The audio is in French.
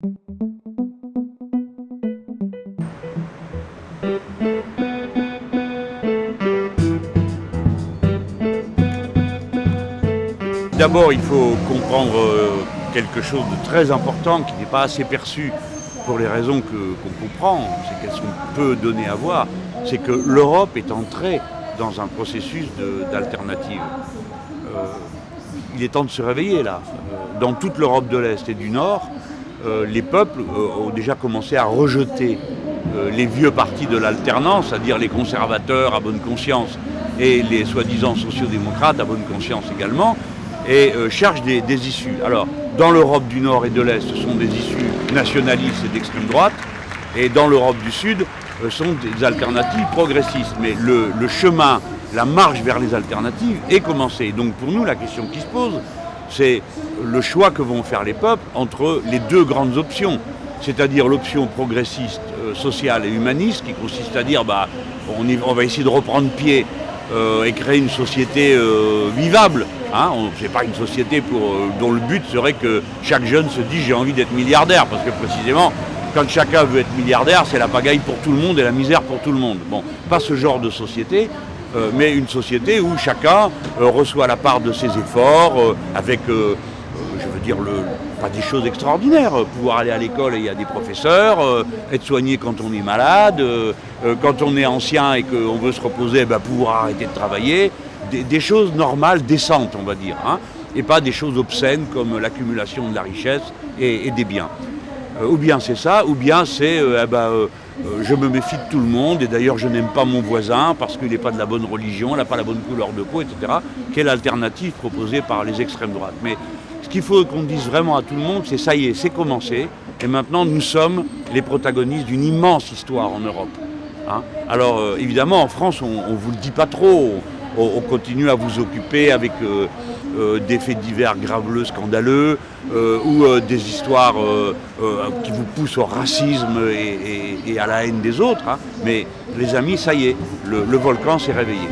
D'abord, il faut comprendre quelque chose de très important qui n'est pas assez perçu pour les raisons qu'on comprend, c'est qu'elles sont peu données à voir, c'est que l'Europe est entrée dans un processus d'alternative. Il est temps de se réveiller là. Dans toute l'Europe de l'Est et du Nord, les peuples ont déjà commencé à rejeter les vieux partis de l'alternance, c'est-à-dire les conservateurs à bonne conscience et les soi-disant sociodémocrates à bonne conscience également, et cherchent des issues. Alors, dans l'Europe du Nord et de l'Est, ce sont des issues nationalistes et d'extrême droite, et dans l'Europe du Sud, ce sont des alternatives progressistes. Mais le chemin, la marche vers les alternatives est commencée. Donc pour nous, la question qui se pose, c'est le choix que vont faire les peuples entre les deux grandes options, c'est-à-dire l'option progressiste, sociale et humaniste, qui consiste à dire on va essayer de reprendre pied et créer une société vivable. C'est pas une société dont le but serait que chaque jeune se dise j'ai envie d'être milliardaire, parce que précisément, quand chacun veut être milliardaire, c'est la pagaille pour tout le monde et la misère pour tout le monde. Bon, pas ce genre de société, mais une société où chacun reçoit la part de ses efforts, avec, pas des choses extraordinaires, pouvoir aller à l'école et il y a des professeurs, être soigné quand on est malade, quand on est ancien et qu'on veut se reposer, pouvoir arrêter de travailler, des choses normales, décentes, on va dire, et pas des choses obscènes comme l'accumulation de la richesse et des biens. Ou bien c'est ça, ou bien c'est je me méfie de tout le monde, et d'ailleurs je n'aime pas mon voisin parce qu'il n'est pas de la bonne religion, il n'a pas la bonne couleur de peau, etc. Quelle alternative proposée par les extrêmes droites. Mais ce qu'il faut qu'on dise vraiment à tout le monde, c'est ça y est, c'est commencé, et maintenant nous sommes les protagonistes d'une immense histoire en Europe. Alors évidemment en France on ne vous le dit pas trop, on continue à vous occuper avec des faits divers graveleux, scandaleux, ou des histoires qui vous poussent au racisme et à la haine des autres. Mais les amis, ça y est, le volcan s'est réveillé.